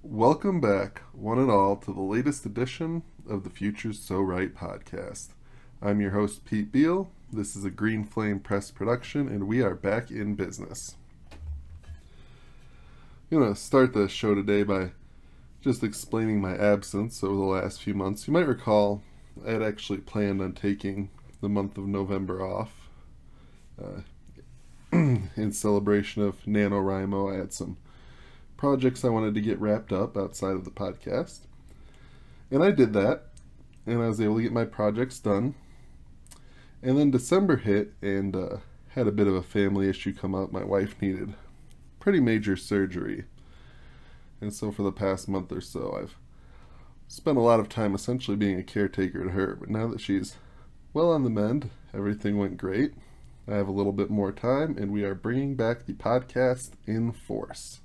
Welcome back, one and all, to the latest edition of the Future's So Right podcast. I'm your host, Pete Beal. This is a Green Flame Press production, and we are back in business. I'm going to start the show today by just explaining my absence over the last few months. You might recall I had actually planned on taking the month of November off in celebration of NaNoWriMo. I had some projects I wanted to get wrapped up outside of the podcast. And I did that, and I was able to get my projects done. And then December hit, and had a bit of a family issue come up. My wife needed pretty major surgery. And so for the past month or so, I've spent a lot of time essentially being a caretaker to her. But now that she's well on the mend, everything went great. I have a little bit more time, and we are bringing back the podcast in force.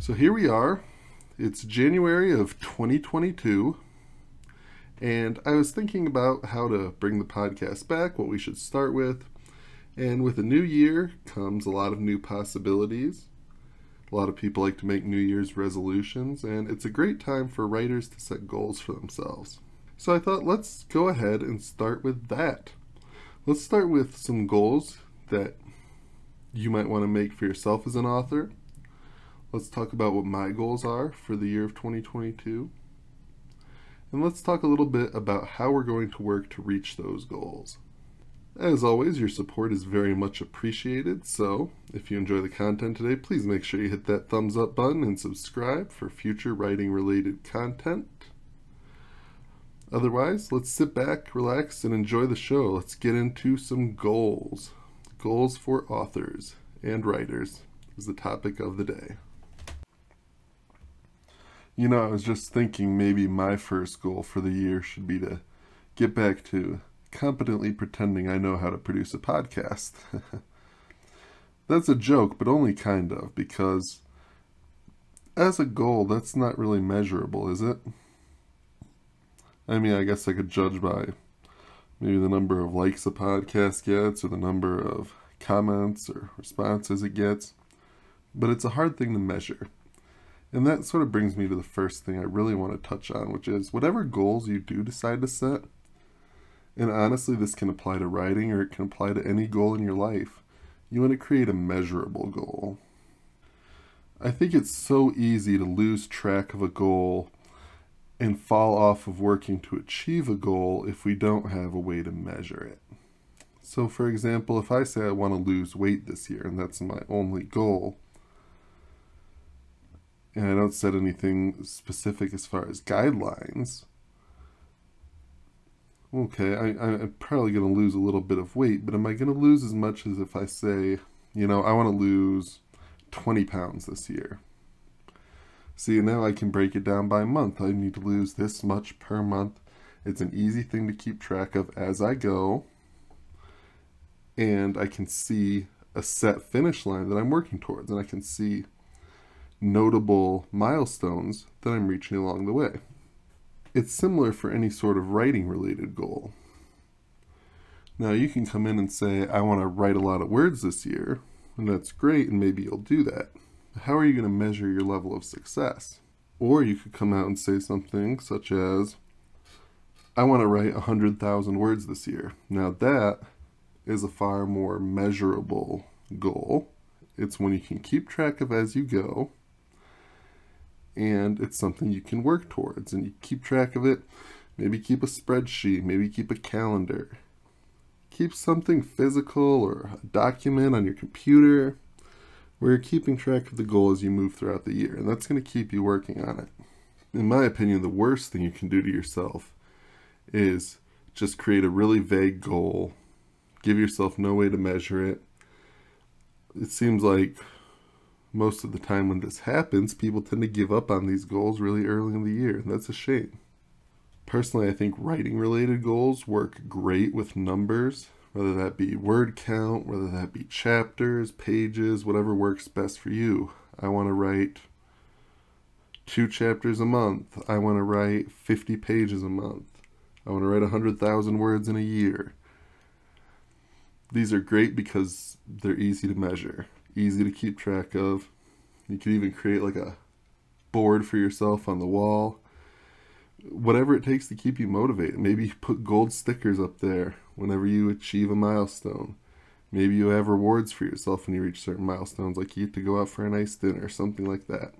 So here we are. It's January of 2022, and I was thinking about how to bring the podcast back, what we should start with. And with a new year comes a lot of new possibilities. A lot of people like to make New Year's resolutions, and it's a great time for writers to set goals for themselves. So I thought, let's go ahead and start with that. Let's start with some goals that you might want to make for yourself as an author. Let's talk about what my goals are for the year of 2022. And let's talk a little bit about how we're going to work to reach those goals. As always, your support is very much appreciated, so if you enjoy the content today, please make sure you hit that thumbs up button and subscribe for future writing-related content. Otherwise, let's sit back, relax, and enjoy the show. Let's get into some goals. Goals for authors and writers is the topic of the day. You know, I was just thinking maybe my first goal for the year should be to get back to competently pretending I know how to produce a podcast. That's a joke, but only kind of, because as a goal, that's not really measurable, is it? I mean, I guess I could judge by maybe the number of likes a podcast gets or the number of comments or responses it gets, but it's a hard thing to measure. And that sort of brings me to the first thing I really want to touch on, which is whatever goals you do decide to set, and honestly this can apply to writing or it can apply to any goal in your life, you want to create a measurable goal. I think it's so easy to lose track of a goal and fall off of working to achieve a goal if we don't have a way to measure it. So for example, if I say I want to lose weight this year and that's my only goal, and I don't set anything specific as far as guidelines, okay, I'm probably going to lose a little bit of weight, but am I going to lose as much as if I say, I want to lose 20 pounds this year? See, now I can break it down by month. I need to lose this much per month. It's an easy thing to keep track of as I go, and I can see a set finish line that I'm working towards, and I can see notable milestones that I'm reaching along the way. It's similar for any sort of writing related goal. Now you can come in and say, I want to write a lot of words this year, and that's great, and maybe you'll do that. How are you going to measure your level of success? Or you could come out and say something such as, I want to write 100,000 words this year. Now that is a far more measurable goal. It's one you can keep track of as you go, and it's something you can work towards, and you keep track of it. Maybe keep a spreadsheet, maybe keep a calendar. Keep something physical or a document on your computer where you're keeping track of the goal as you move throughout the year, and that's going to keep you working on it. In my opinion, the worst thing you can do to yourself is just create a really vague goal, give yourself no way to measure it. It seems like most of the time when this happens, people tend to give up on these goals really early in the year, and that's a shame. Personally, I think writing-related goals work great with numbers, whether that be word count, whether that be chapters, pages, whatever works best for you. I want to write 2 chapters a month. I want to write 50 pages a month. I want to write 100,000 words in a year. These are great because they're easy to measure, easy to keep track of, You could even create like a board for yourself on the wall. Whatever it takes to keep you motivated. Maybe you put gold stickers up there whenever you achieve a milestone. Maybe you have rewards for yourself when you reach certain milestones, like you get to go out for a nice dinner, something like that.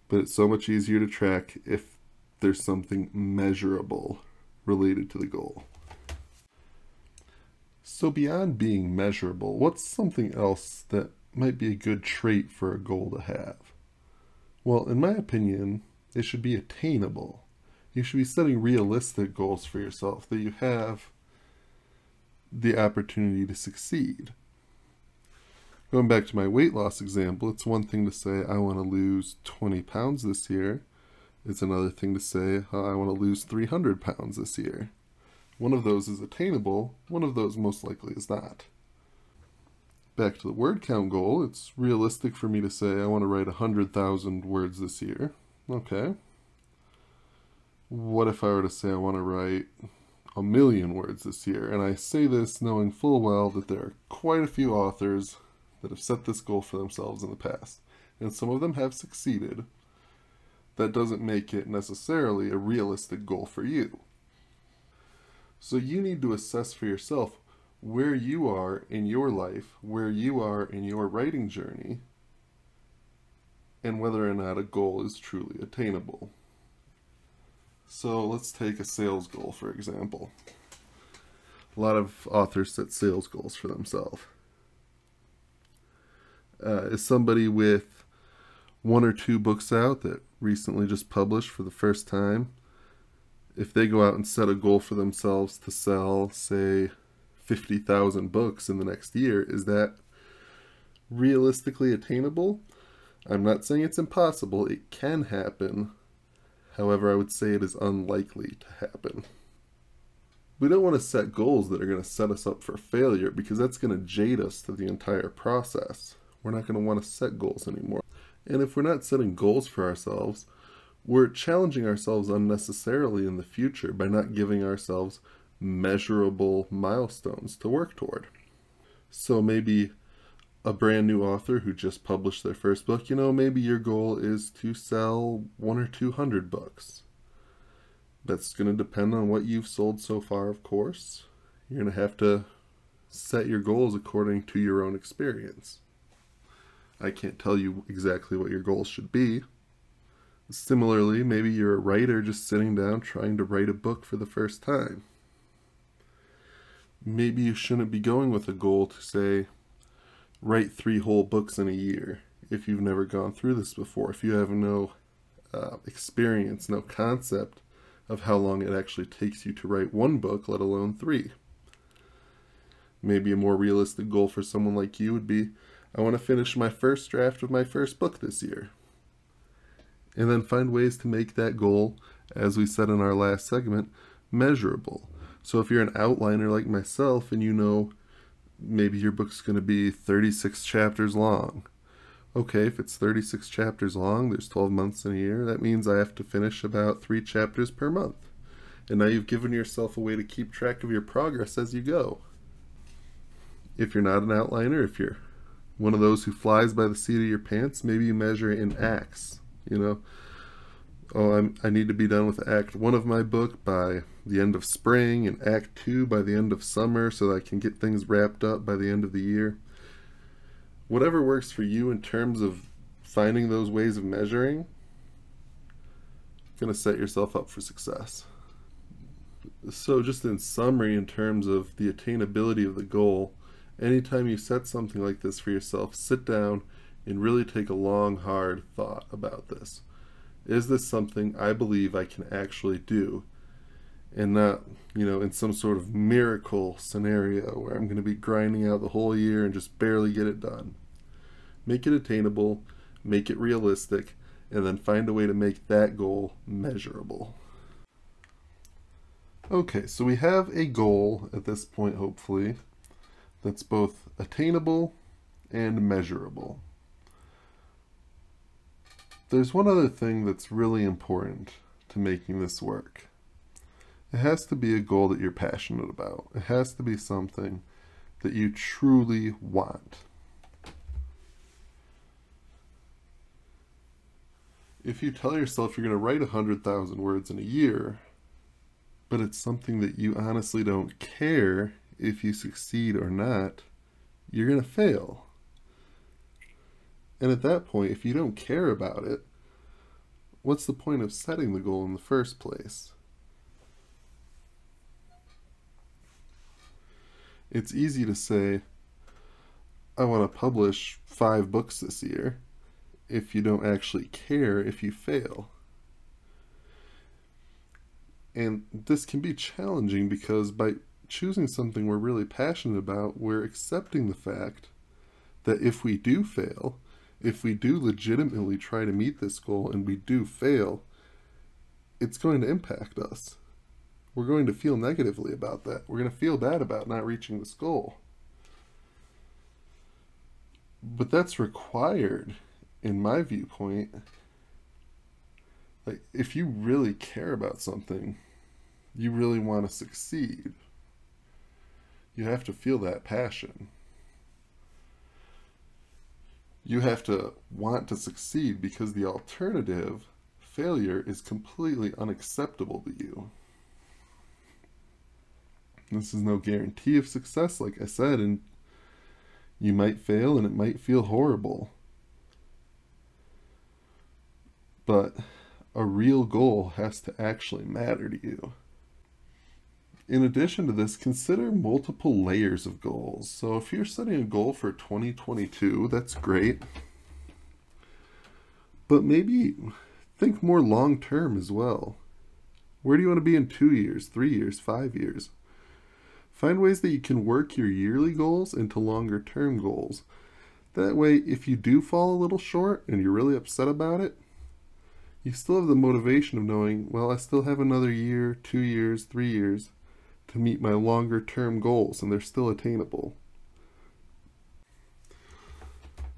But it's so much easier to track if there's something measurable related to the goal. So beyond being measurable, what's something else that might be a good trait for a goal to have? Well, in my opinion, it should be attainable. You should be setting realistic goals for yourself that you have the opportunity to succeed. Going back to my weight loss example, it's one thing to say, I want to lose 20 pounds this year. It's another thing to say, I want to lose 300 pounds this year. One of those is attainable, one of those most likely is not. Back to the word count goal, it's realistic for me to say, I want to write 100,000 words this year. Okay. What if I were to say I want to write 1,000,000 words this year? And I say this knowing full well that there are quite a few authors that have set this goal for themselves in the past. And some of them have succeeded. That doesn't make it necessarily a realistic goal for you. So you need to assess for yourself where you are in your life, where you are in your writing journey, and whether or not a goal is truly attainable. So let's take a sales goal, for example. A lot of authors set sales goals for themselves. Is somebody with 1 or 2 books out that recently just published for the first time, if they go out and set a goal for themselves to sell, say, 50,000 books in the next year, is that realistically attainable? I'm not saying it's impossible. It can happen. However, I would say it is unlikely to happen. We don't want to set goals that are going to set us up for failure, because that's going to jade us to the entire process. We're not going to want to set goals anymore. And if we're not setting goals for ourselves, we're challenging ourselves unnecessarily in the future by not giving ourselves measurable milestones to work toward. So maybe a brand new author who just published their first book, maybe your goal is to sell 100 or 200 books. That's going to depend on what you've sold so far, of course. You're going to have to set your goals according to your own experience. I can't tell you exactly what your goals should be. Similarly, maybe you're a writer just sitting down trying to write a book for the first time. Maybe you shouldn't be going with a goal to say, write 3 whole books in a year if you've never gone through this before, if you have no experience, no concept of how long it actually takes you to write 1 book, let alone 3. Maybe a more realistic goal for someone like you would be, I want to finish my first draft of my first book this year. And then find ways to make that goal, as we said in our last segment, measurable. So if you're an outliner like myself and maybe your book's going to be 36 chapters long. Okay, if it's 36 chapters long, there's 12 months in a year. That means I have to finish about 3 chapters per month. And now you've given yourself a way to keep track of your progress as you go. If you're not an outliner, if you're one of those who flies by the seat of your pants, maybe you measure it in acts. I need to be done with Act 1 of my book by the end of spring and Act 2 by the end of summer so that I can get things wrapped up by the end of the year. Whatever works for you in terms of finding those ways of measuring, going to set yourself up for success. So just in summary, in terms of the attainability of the goal, anytime you set something like this for yourself, sit down and really take a long, hard thought about this. Is this something I believe I can actually do? And not, in some sort of miracle scenario where I'm going to be grinding out the whole year and just barely get it done. Make it attainable, make it realistic, and then find a way to make that goal measurable. Okay, so we have a goal at this point, hopefully, that's both attainable and measurable. There's one other thing that's really important to making this work. It has to be a goal that you're passionate about. It has to be something that you truly want. If you tell yourself you're going to write 100,000 words in a year, but it's something that you honestly don't care if you succeed or not, you're going to fail. And at that point, if you don't care about it, what's the point of setting the goal in the first place? It's easy to say, I want to publish 5 books this year, if you don't actually care if you fail. And this can be challenging because by choosing something we're really passionate about, we're accepting the fact that if we do fail, if we do legitimately try to meet this goal and we do fail, it's going to impact us. We're going to feel negatively about that. We're going to feel bad about not reaching this goal. But that's required, in my viewpoint. Like, if you really care about something, you really want to succeed, you have to feel that passion. You have to want to succeed because the alternative, failure, is completely unacceptable to you. This is no guarantee of success, like I said, and you might fail and it might feel horrible. But a real goal has to actually matter to you. In addition to this, consider multiple layers of goals. So if you're setting a goal for 2022, that's great. But maybe think more long-term as well. Where do you want to be in 2 years, 3 years, 5 years? Find ways that you can work your yearly goals into longer-term goals. That way, if you do fall a little short and you're really upset about it, you still have the motivation of knowing, well, I still have another year, 2 years, 3 years to meet my longer-term goals, and they're still attainable.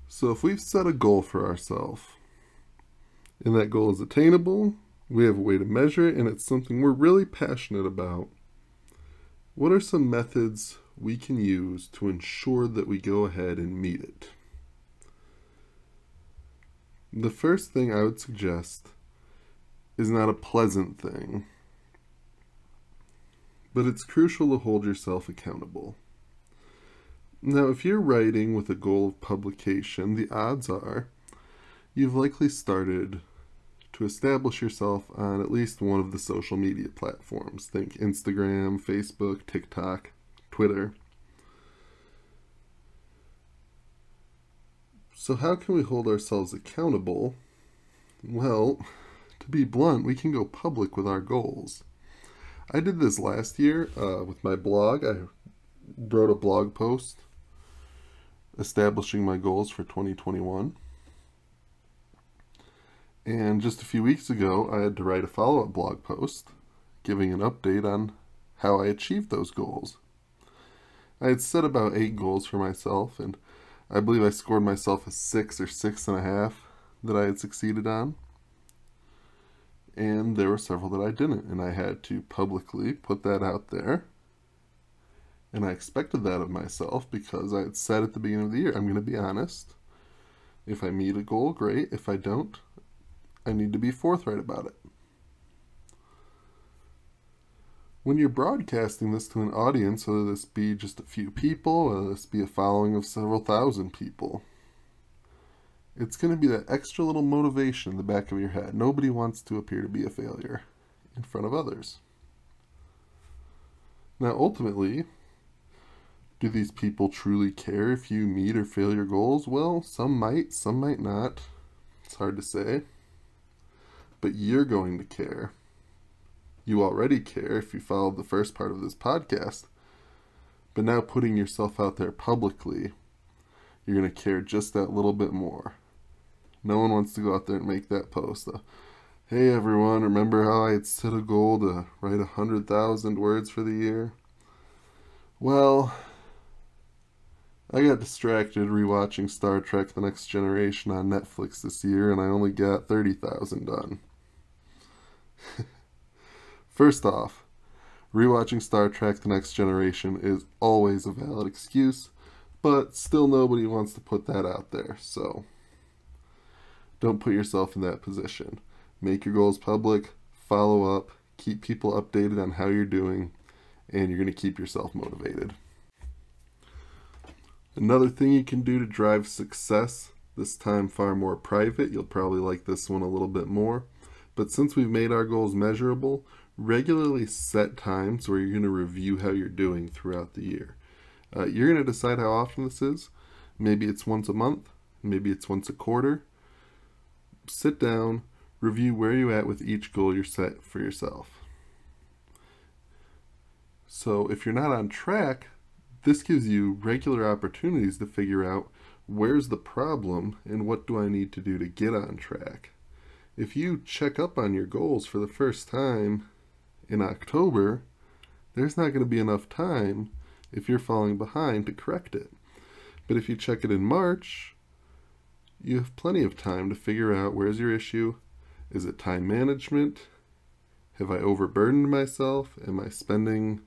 So if we've set a goal for ourselves, and that goal is attainable, we have a way to measure it, and it's something we're really passionate about, what are some methods we can use to ensure that we go ahead and meet it? The first thing I would suggest is not a pleasant thing, but it's crucial to hold yourself accountable. Now, if you're writing with a goal of publication, the odds are you've likely started to establish yourself on at least one of the social media platforms. Think Instagram, Facebook, TikTok, Twitter. So how can we hold ourselves accountable? Well, to be blunt, we can go public with our goals. I did this last year with my blog. I wrote a blog post establishing my goals for 2021. And just a few weeks ago, I had to write a follow-up blog post giving an update on how I achieved those goals. I had set about 8 goals for myself, and I believe I scored myself a 6 or 6.5 that I had succeeded on. And there were several that I didn't, and I had to publicly put that out there. And I expected that of myself because I had said at the beginning of the year, I'm going to be honest. If I meet a goal, great. If I don't, I need to be forthright about it. When you're broadcasting this to an audience, whether this be just a few people, whether this be a following of several thousand people, it's going to be that extra little motivation in the back of your head. Nobody wants to appear to be a failure in front of others. Now, ultimately, do these people truly care if you meet or fail your goals? Well, some might not. It's hard to say. But you're going to care. You already care if you followed the first part of this podcast. But now putting yourself out there publicly, you're going to care just that little bit more. No one wants to go out there and make that post. Hey everyone, remember how I had set a goal to write 100,000 words for the year? Well, I got distracted rewatching Star Trek The Next Generation on Netflix this year, and I only got 30,000 done. First off, rewatching Star Trek The Next Generation is always a valid excuse, but still nobody wants to put that out there, so. Don't put yourself in that position. Make your goals public, follow up, keep people updated on how you're doing, and you're going to keep yourself motivated. Another thing you can do to drive success, this time far more private, you'll probably like this one a little bit more, but since we've made our goals measurable, regularly set times where you're going to review how you're doing throughout the year. You're going to decide how often this is. Maybe it's once a month, maybe it's once a quarter. Sit down, review where you're at with each goal you're set for yourself. So if you're not on track, this gives you regular opportunities to figure out where's the problem and what do I need to do to get on track. If you check up on your goals for the first time in October, there's not going to be enough time if you're falling behind to correct it. But if you check it in March, you have plenty of time to figure out where's your issue. Is it time management? Have I overburdened myself? Am I spending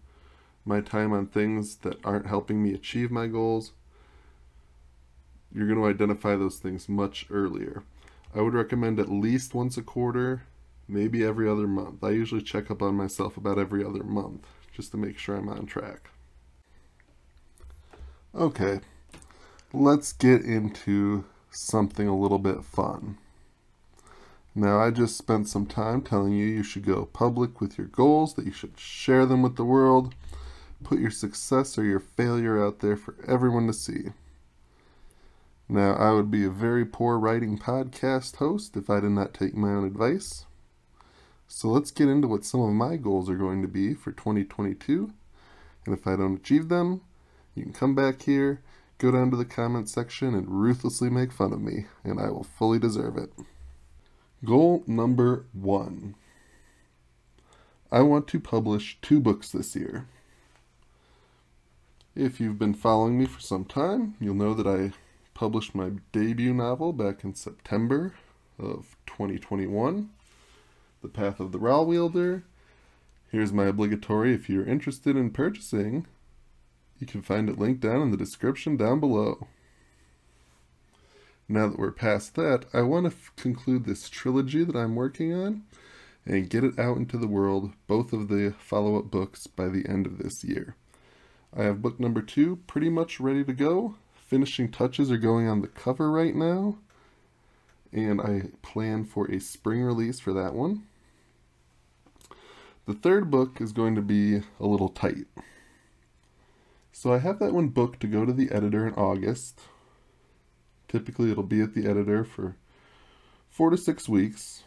my time on things that aren't helping me achieve my goals? You're going to identify those things much earlier. I would recommend at least once a quarter, maybe every other month. I usually check up on myself about every other month just to make sure I'm on track. Okay, let's get into something a little bit fun. Now, I just spent some time telling you should go public with your goals, that you should share them with the world, put your success or your failure out there for everyone to see. Now, I would be a very poor writing podcast host if I did not take my own advice. So let's get into what some of my goals are going to be for 2022. And if I don't achieve them, you can come back here, go down to the comment section, and ruthlessly make fun of me, and I will fully deserve it. Goal number 1. I want to publish 2 books this year. If you've been following me for some time, you'll know that I published my debut novel back in September of 2021, The Path of the Raw Wielder. Here's my obligatory, if you're interested in purchasing, you can find it linked down in the description down below. Now that we're past that, I want to conclude this trilogy that I'm working on and get it out into the world, both of the follow-up books, by the end of this year. I have book number 2 pretty much ready to go. Finishing touches are going on the cover right now, and I plan for a spring release for that one. The 3rd book is going to be a little tight. So I have that one booked to go to the editor in August. Typically it'll be at the editor for 4 to 6 weeks.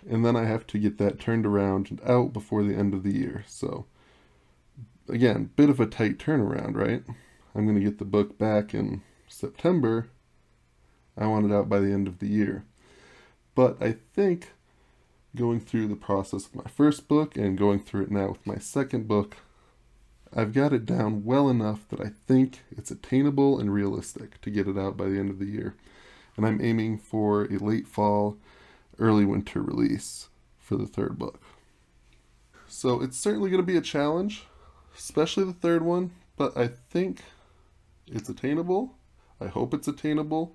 And then I have to get that turned around and out before the end of the year. So again, bit of a tight turnaround, right? I'm going to get the book back in September. I want it out by the end of the year. But I think going through the process of my first book and going through it now with my second book, I've got it down well enough that I think it's attainable and realistic to get it out by the end of the year. And I'm aiming for a late fall, early winter release for the 3rd book. So it's certainly going to be a challenge, especially the 3rd one, but I think it's attainable. I hope it's attainable.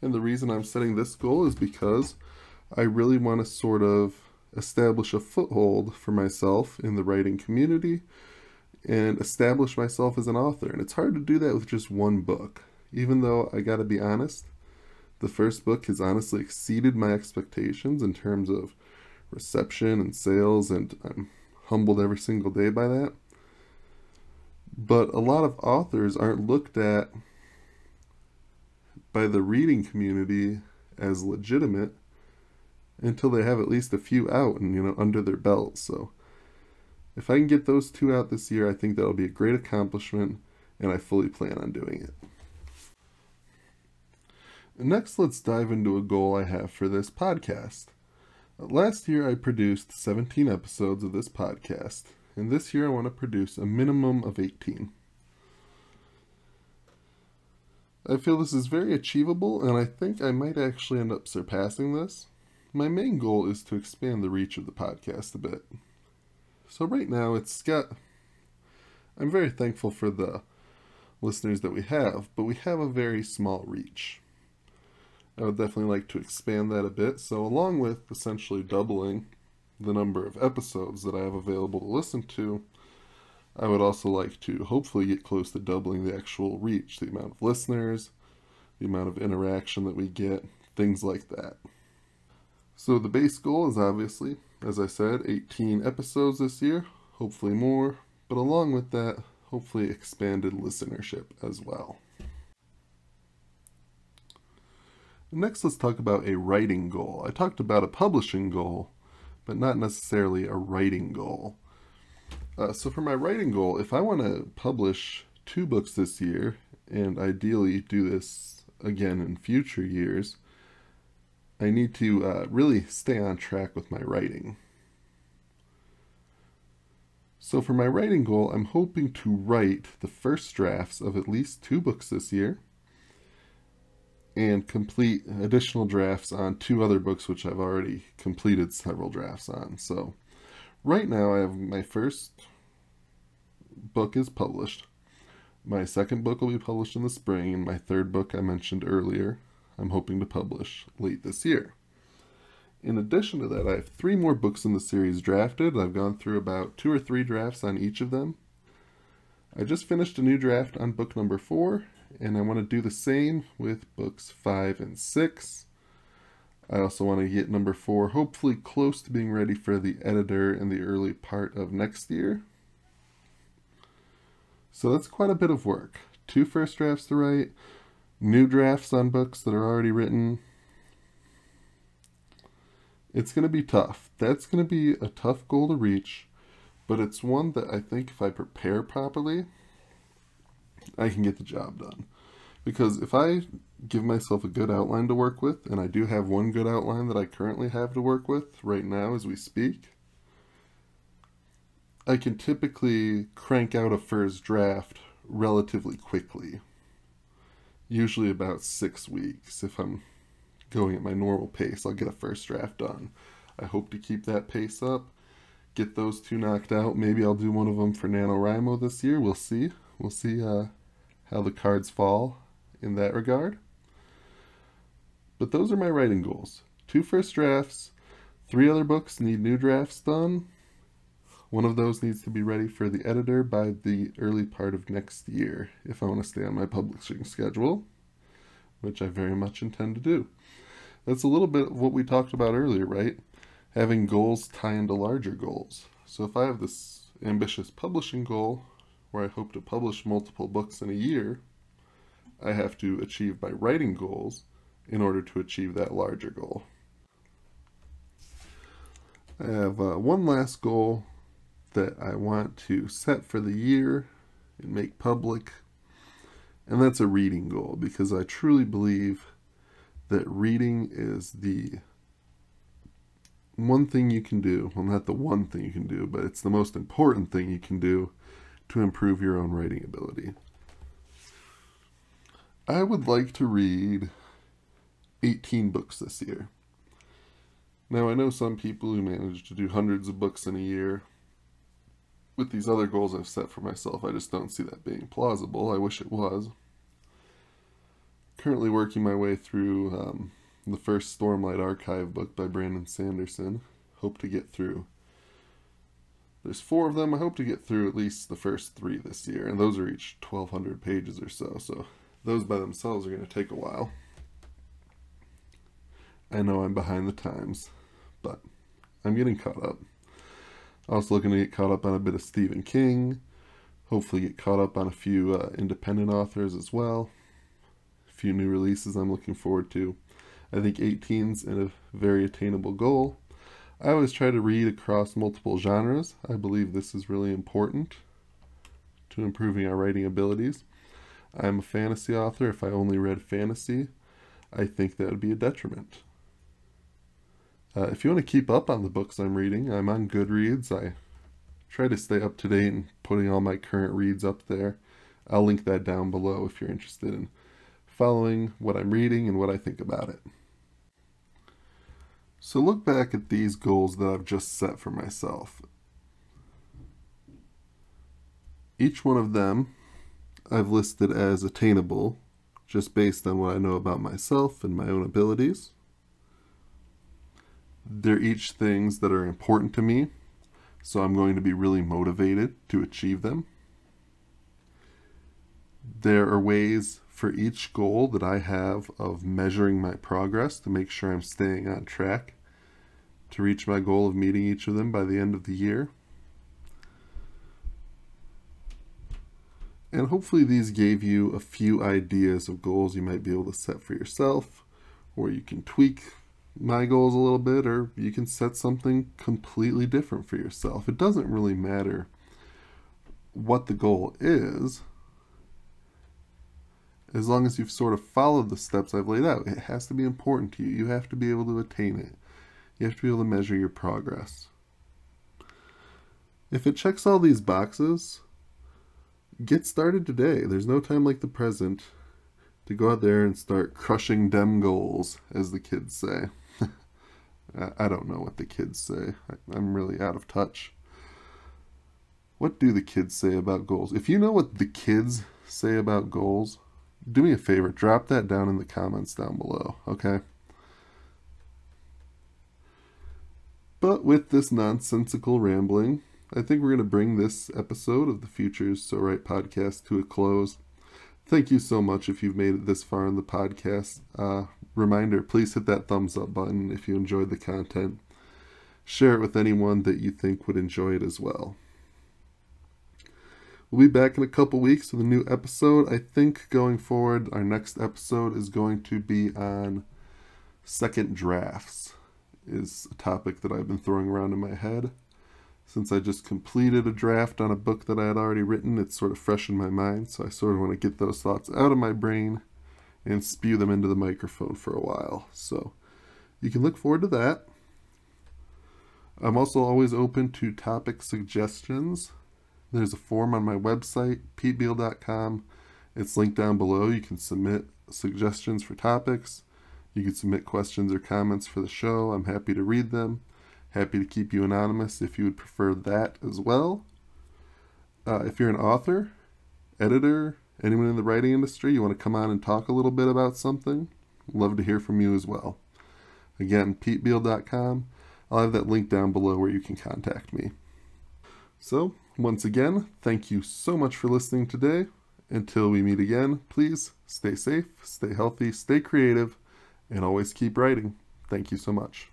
And the reason I'm setting this goal is because I really want to sort of establish a foothold for myself in the writing community and establish myself as an author. And it's hard to do that with just one book. Even though I gotta be honest, the first book has honestly exceeded my expectations in terms of reception and sales, and I'm humbled every single day by that. But a lot of authors aren't looked at by the reading community as legitimate until they have at least a few out and, under their belt. So if I can get those 2 out this year, I think that'll be a great accomplishment, and I fully plan on doing it. Next, let's dive into a goal I have for this podcast. Last year, I produced 17 episodes of this podcast, and this year I want to produce a minimum of 18. I feel this is very achievable, and I think I might actually end up surpassing this. My main goal is to expand the reach of the podcast a bit. So right now, I'm very thankful for the listeners that we have, but we have a very small reach. I would definitely like to expand that a bit. So, along with essentially doubling the number of episodes that I have available to listen to, I would also like to hopefully get close to doubling the actual reach, the amount of listeners, the amount of interaction that we get, things like that. So, the base goal is obviously, as I said, 18 episodes this year, hopefully more, but along with that, hopefully expanded listenership as well. Next, let's talk about a writing goal. I talked about a publishing goal, but not necessarily a writing goal. So for my writing goal, if I want to publish 2 books this year, and ideally do this again in future years, I need to really stay on track with my writing. So for my writing goal, I'm hoping to write the first drafts of at least 2 books this year, and complete additional drafts on 2 other books which I've already completed several drafts on. So right now I have my first book is published. My second book will be published in the spring, and my third book I mentioned earlier, I'm hoping to publish late this year. In addition to that, I have 3 more books in the series drafted. I've gone through about 2 or 3 drafts on each of them. I just finished a new draft on book number 4, and I want to do the same with books 5 and 6. I also want to get number 4 hopefully close to being ready for the editor in the early part of next year. So that's quite a bit of work. 2 first drafts to write, new drafts on books that are already written. It's going to be tough. That's going to be a tough goal to reach, but it's one that I think if I prepare properly, I can get the job done. Because if I give myself a good outline to work with, and I do have one good outline that I currently have to work with right now as we speak, I can typically crank out a first draft relatively quickly. Usually about 6 weeks. If I'm going at my normal pace, I'll get a first draft done. I hope to keep that pace up, get those 2 knocked out. Maybe I'll do one of them for NaNoWriMo this year. We'll see. We'll see how the cards fall in that regard. But those are my writing goals. 2 first drafts, 3 other books need new drafts done. One of those needs to be ready for the editor by the early part of next year if I want to stay on my publishing schedule, which I very much intend to do. That's a little bit of what we talked about earlier, right? Having goals tie into larger goals. So if I have this ambitious publishing goal where I hope to publish multiple books in a year, I have to achieve my writing goals in order to achieve that larger goal. I have one last goal that I want to set for the year and make public, and that's a reading goal, because I truly believe that reading is the one thing you can do, well, not the one thing you can do, but it's the most important thing you can do to improve your own writing ability. I would like to read 18 books this year. Now, I know some people who manage to do hundreds of books in a year. With these other goals I've set for myself, I just don't see that being plausible. I wish it was. Currently working my way through the first Stormlight Archive book by Brandon Sanderson. Hope to get through. There's 4 of them. I hope to get through at least the first 3 this year, and those are each 1,200 pages or so, so those by themselves are going to take a while. I know I'm behind the times, but I'm getting caught up. Also looking to get caught up on a bit of Stephen King, hopefully get caught up on a few independent authors as well. A few new releases I'm looking forward to. I think 18's a very attainable goal. I always try to read across multiple genres. I believe this is really important to improving our writing abilities. I'm a fantasy author. If I only read fantasy, I think that would be a detriment. If you want to keep up on the books I'm reading, I'm on Goodreads. I try to stay up to date and putting all my current reads up there. I'll link that down below if you're interested in following what I'm reading and what I think about it. So look back at these goals that I've just set for myself. Each one of them I've listed as attainable just based on what I know about myself and my own abilities. They're each things that are important to me, so I'm going to be really motivated to achieve them. There are ways for each goal that I have of measuring my progress to make sure I'm staying on track to reach my goal of meeting each of them by the end of the year. And hopefully these gave you a few ideas of goals you might be able to set for yourself, or you can tweak my goals a little bit, or you can set something completely different for yourself. It doesn't really matter what the goal is, as long as you've sort of followed the steps I've laid out. It has to be important to you. You have to be able to attain it. You have to be able to measure your progress. If it checks all these boxes, get started today. There's no time like the present to go out there and start crushing dem goals, as the kids say. I don't know what the kids say. I'm really out of touch. What do the kids say about goals? If you know what the kids say about goals, do me a favor, drop that down in the comments down below, okay? But with this nonsensical rambling, I think we're going to bring this episode of the Future's So Right podcast to a close. Thank you so much if you've made it this far in the podcast. Reminder, please hit that thumbs up button if you enjoyed the content. Share it with anyone that you think would enjoy it as well. We'll be back in a couple weeks with a new episode. I think going forward, our next episode is going to be on second drafts, is a topic that I've been throwing around in my head. Since I just completed a draft on a book that I had already written, it's sort of fresh in my mind, so I sort of want to get those thoughts out of my brain and spew them into the microphone for a while. So you can look forward to that. I'm also always open to topic suggestions. There's a form on my website, petebeal.com. It's linked down below. You can submit suggestions for topics. You can submit questions or comments for the show. I'm happy to read them. Happy to keep you anonymous if you would prefer that as well. If you're an author, editor, anyone in the writing industry, you want to come on and talk a little bit about something, love to hear from you as well. Again, petebeal.com. I'll have that link down below where you can contact me. So, once again, thank you so much for listening today. Until we meet again, please stay safe, stay healthy, stay creative, and always keep writing. Thank you so much.